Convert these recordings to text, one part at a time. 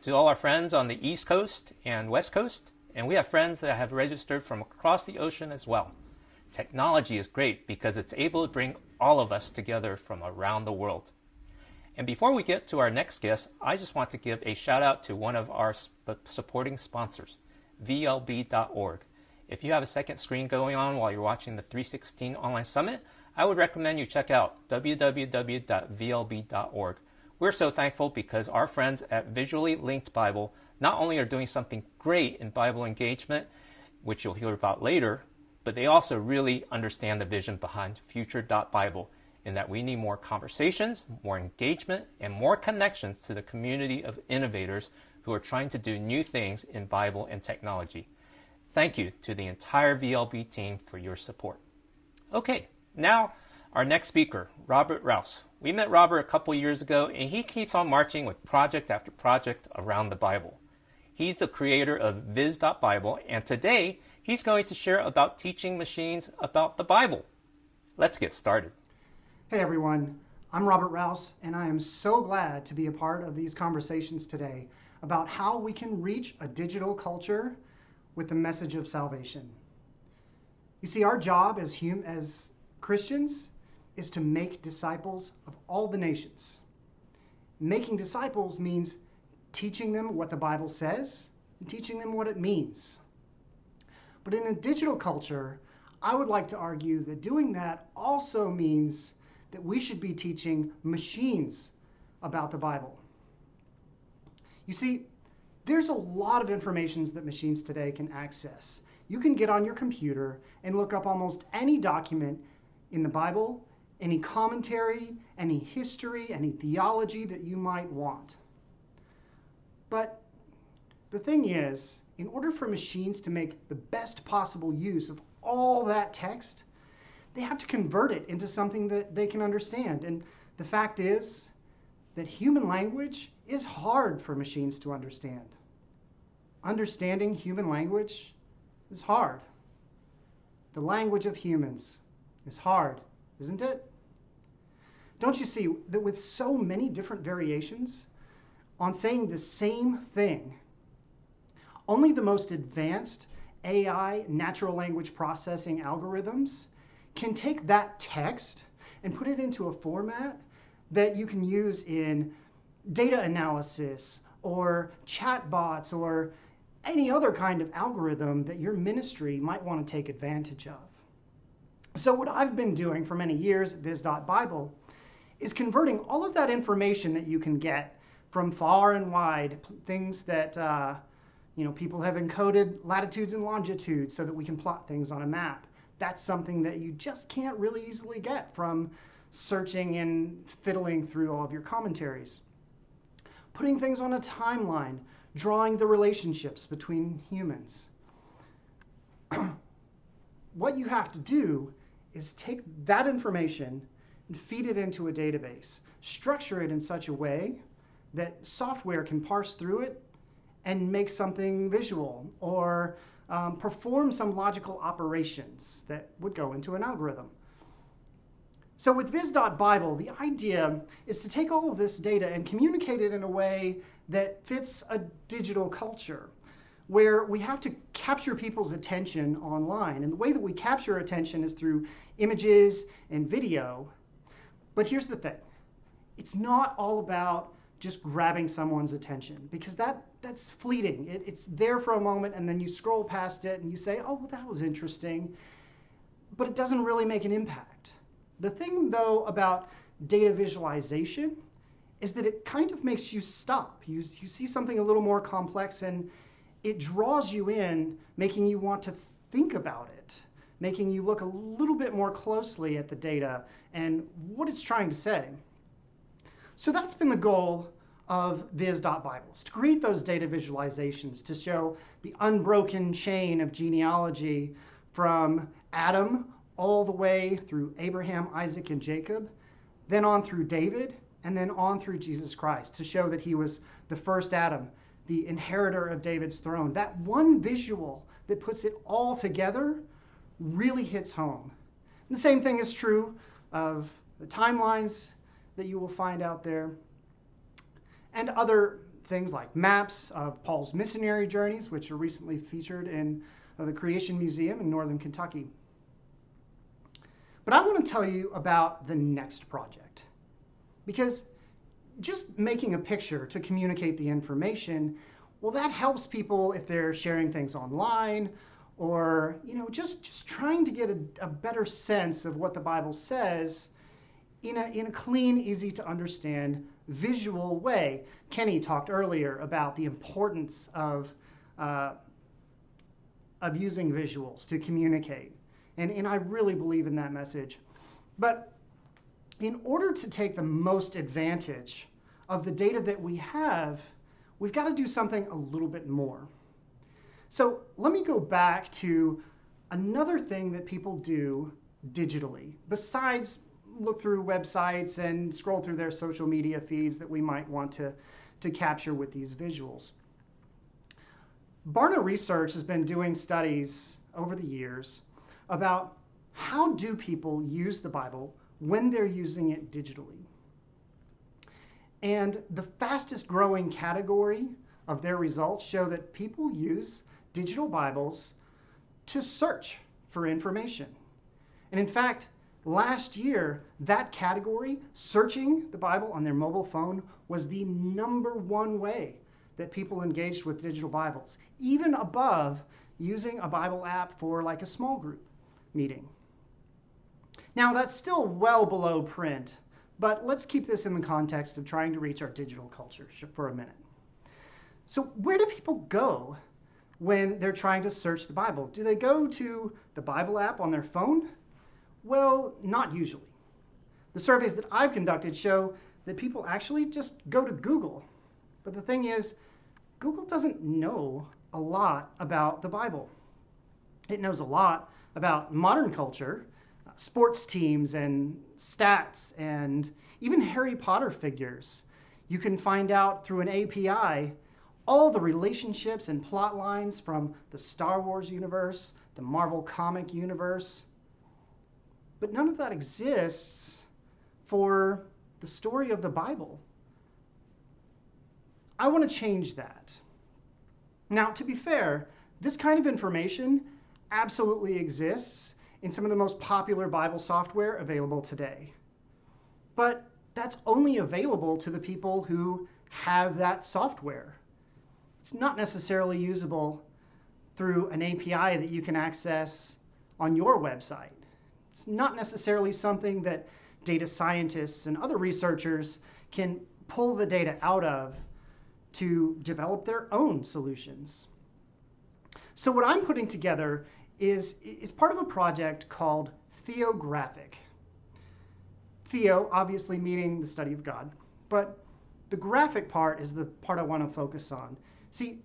to all our friends on the East Coast and West Coast, and we have friends that have registered from across the ocean as well. Technology is great because it's able to bring all of us together from around the world. And before we get to our next guest, I just want to give a shout out to one of our supporting sponsors, VLB.org. If you have a second screen going on while you're watching the 316 Online Summit, I would recommend you check out www.vlb.org. We're so thankful because our friends at Visually Linked Bible not only are doing something great in Bible engagement, which you'll hear about later, but they also really understand the vision behind Future.Bible, in that we need more conversations, more engagement, and more connections to the community of innovators who are trying to do new things in Bible and technology. Thank you to the entire VLB team for your support. Okay, now our next speaker, Robert Rouse. We met Robert a couple years ago, and he keeps on marching with project after project around the Bible. He's the creator of Viz.Bible, and today he's going to share about teaching machines about the Bible. Let's get started. Hey everyone, I'm Robert Rouse, and I am so glad to be a part of these conversations today about how we can reach a digital culture with the message of salvation. You see, our job as Christians is to make disciples of all the nations. Making disciples means teaching them what the Bible says and teaching them what it means. But in a digital culture, I would like to argue that doing that also means that we should be teaching machines about the Bible. You see, there's a lot of information that machines today can access. You can get on your computer and look up almost any document in the Bible, any commentary, any history, any theology that you might want. But the thing is, in order for machines to make the best possible use of all that text, they have to convert it into something that they can understand. And the fact is that human language is hard for machines to understand. Understanding human language is hard. The language of humans is hard, isn't it? Don't you see that with so many different variations on saying the same thing, only the most advanced AI, natural language processing algorithms, can take that text and put it into a format that you can use in data analysis or chatbots or any other kind of algorithm that your ministry might want to take advantage of. So what I've been doing for many years at Viz.Bible is converting all of that information that you can get from far and wide, things that people have encoded latitudes and longitudes so that we can plot things on a map. That's something that you just can't really easily get from searching and fiddling through all of your commentaries. Putting things on a timeline, drawing the relationships between humans. What you have to do is take that information and feed it into a database, structure it in such a way that software can parse through it and make something visual or perform some logical operations that would go into an algorithm. So with Viz.Bible, the idea is to take all of this data and communicate it in a way that fits a digital culture, where we have to capture people's attention online. And the way that we capture attention is through images and video. But here's the thing. It's not all about just grabbing someone's attention, because that's fleeting. It's there for a moment, and then you scroll past it and you say, oh, well, that was interesting. But it doesn't really make an impact. The thing, though, about data visualization is that it kind of makes you stop. You see something a little more complex, and it draws you in, making you want to think about it, making you look a little bit more closely at the data and what it's trying to say. So that's been the goal of Viz.Bible, is to create those data visualizations to show the unbroken chain of genealogy from Adam all the way through Abraham, Isaac, and Jacob, then on through David, and then on through Jesus Christ, to show that he was the first Adam, the inheritor of David's throne. That one visual that puts it all together really hits home. And the same thing is true of the timelines that you will find out there and other things like maps of Paul's missionary journeys, which are recently featured in the Creation Museum in northern Kentucky. But I want to tell you about the next project, because just making a picture to communicate the information, well, that helps people if they're sharing things online, or just trying to get a better sense of what the Bible says in a clean, easy to understand visual way. Kenny talked earlier about the importance of using visuals to communicate, and I really believe in that message. But in order to take the most advantage of the data that we have, we've got to do something a little bit more. So let me go back to another thing that people do digitally, besides look through websites and scroll through their social media feeds that we might want to capture with these visuals. Barna Research has been doing studies over the years about how do people use the Bible when they're using it digitally. And the fastest growing category of their results show that people use digital Bibles to search for information. And in fact, last year, that category, searching the Bible on their mobile phone, was the #1 way that people engaged with digital Bibles, even above using a Bible app for like a small group meeting. Now, that's still well below print, but let's keep this in the context of trying to reach our digital culture for a minute. So where do people go when they're trying to search the Bible? Do they go to the Bible app on their phone? Well, not usually. The surveys that I've conducted show that people actually just go to Google. But the thing is, Google doesn't know a lot about the Bible. It knows a lot about modern culture, sports teams and stats, and even Harry Potter figures. You can find out through an API all the relationships and plot lines from the Star Wars universe, the Marvel comic universe. But none of that exists for the story of the Bible. I want to change that. Now, to be fair, this kind of information absolutely exists in some of the most popular Bible software available today. But that's only available to the people who have that software. It's not necessarily usable through an API that you can access on your website. It's not necessarily something that data scientists and other researchers can pull the data out of to develop their own solutions. So what I'm putting together is part of a project called Theographic. Theo, obviously meaning the study of God, but the graphic part is the part I want to focus on. See,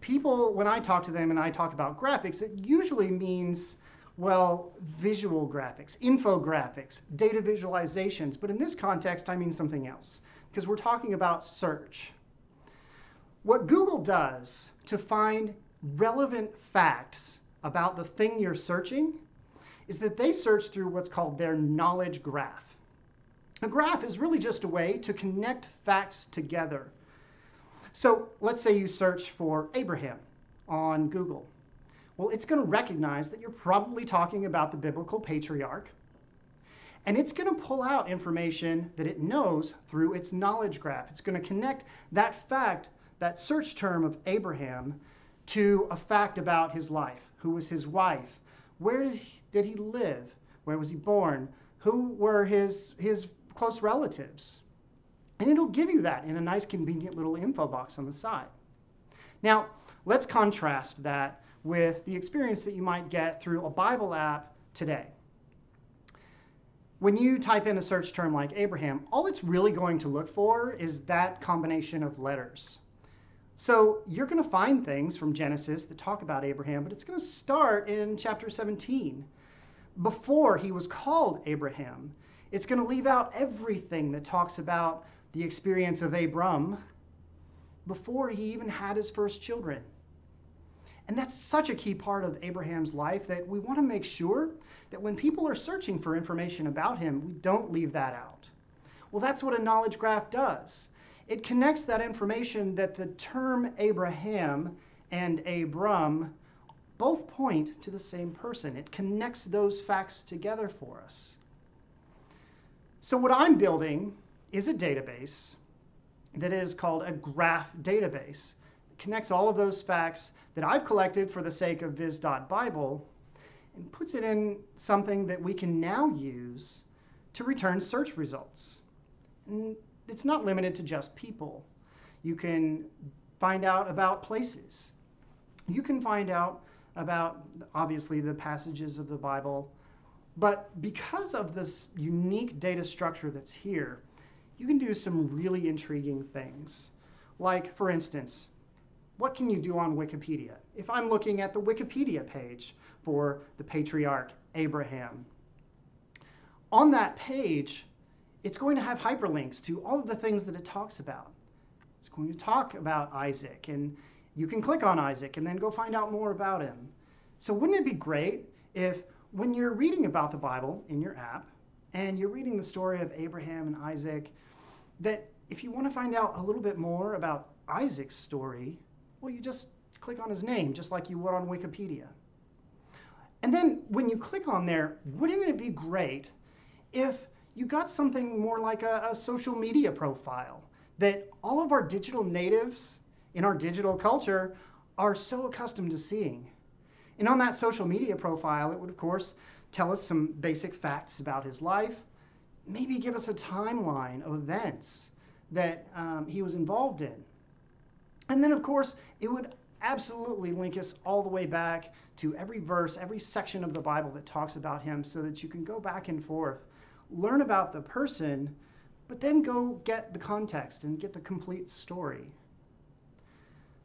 people, when I talk to them and I talk about graphics, it usually means, well, visual graphics, infographics, data visualizations. But in this context, I mean something else, because we're talking about search. What Google does to find relevant facts about the thing you're searching is that they search through what's called their knowledge graph. A graph is really just a way to connect facts together. So let's say you search for Abraham on Google. Well, it's going to recognize that you're probably talking about the biblical patriarch, and it's going to pull out information that it knows through its knowledge graph. It's going to connect that fact, that search term of Abraham, to a fact about his life. Who was his wife? Where did he live? Where was he born? Who were his close relatives? And it'll give you that in a nice, convenient little info box on the side. Now, let's contrast that with the experience that you might get through a Bible app today. When you type in a search term like Abraham, all it's really going to look for is that combination of letters. So you're going to find things from Genesis that talk about Abraham, but it's going to start in chapter 17. Before he was called Abraham, it's going to leave out everything that talks about the experience of Abram before he even had his first children. And that's such a key part of Abraham's life that we want to make sure that when people are searching for information about him, we don't leave that out. Well, that's what a knowledge graph does. it connects that information that the term Abraham and Abram both point to the same person. It connects those facts together for us. So what I'm building is a database that is called a graph database. It connects all of those facts that I've collected for the sake of Viz.Bible and puts it in something that we can now use to return search results. And it's not limited to just people. You can find out about places. You can find out about, obviously, the passages of the Bible. But because of this unique data structure that's here, you can do some really intriguing things. Like, for instance, what can you do on Wikipedia? If I'm looking at the Wikipedia page for the patriarch Abraham, on that page, it's going to have hyperlinks to all of the things that it talks about. It's going to talk about Isaac, and you can click on Isaac and then go find out more about him. So wouldn't it be great if when you're reading about the Bible in your app and you're reading the story of Abraham and Isaac, that if you want to find out a little bit more about Isaac's story, well, you just click on his name, just like you would on Wikipedia. And then when you click on there, wouldn't it be great if you got something more like a social media profile that all of our digital natives in our digital culture are so accustomed to seeing? And on that social media profile, it would, of course, tell us some basic facts about his life, maybe give us a timeline of events that he was involved in. And then, of course, it would absolutely link us all the way back to every verse, every section of the Bible that talks about him, so that you can go back and forth, learn about the person, but then go get the context and get the complete story.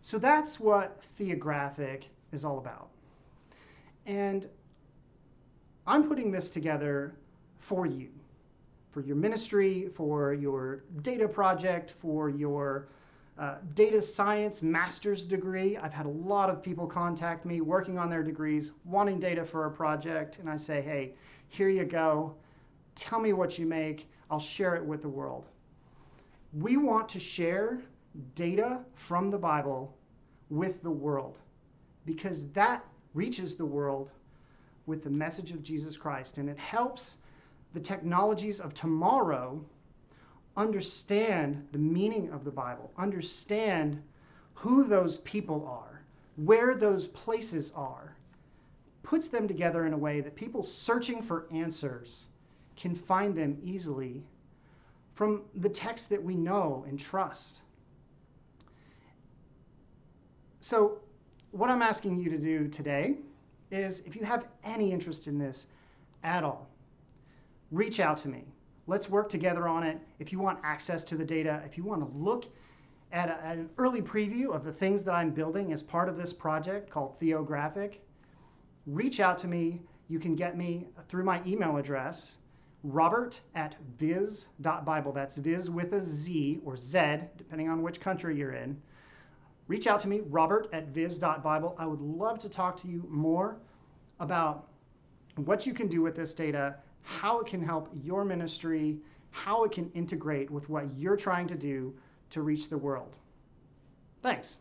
So that's what Theographic is all about. And I'm putting this together for you, for your ministry, for your data project, for your data science master's degree. I've had a lot of people contact me working on their degrees, wanting data for a project, and I say, hey, here you go. Tell me what you make. I'll share it with the world. We want to share data from the Bible with the world, because that reaches the world with the message of Jesus Christ, and it helps the technologies of tomorrow understand the meaning of the Bible, understand who those people are, where those places are, puts them together in a way that people searching for answers can find them easily from the text that we know and trust. So what I'm asking you to do today is, if you have any interest in this at all, reach out to me. Let's work together on it. If you want access to the data, if you want to look at an early preview of the things that I'm building as part of this project called Theographic, reach out to me. You can get me through my email address, robert@viz.bible. That's Viz with a Z or Z, depending on which country you're in. Reach out to me, robert@viz.bible. I would love to talk to you more about what you can do with this data, how it can help your ministry, how it can integrate with what you're trying to do to reach the world. Thanks.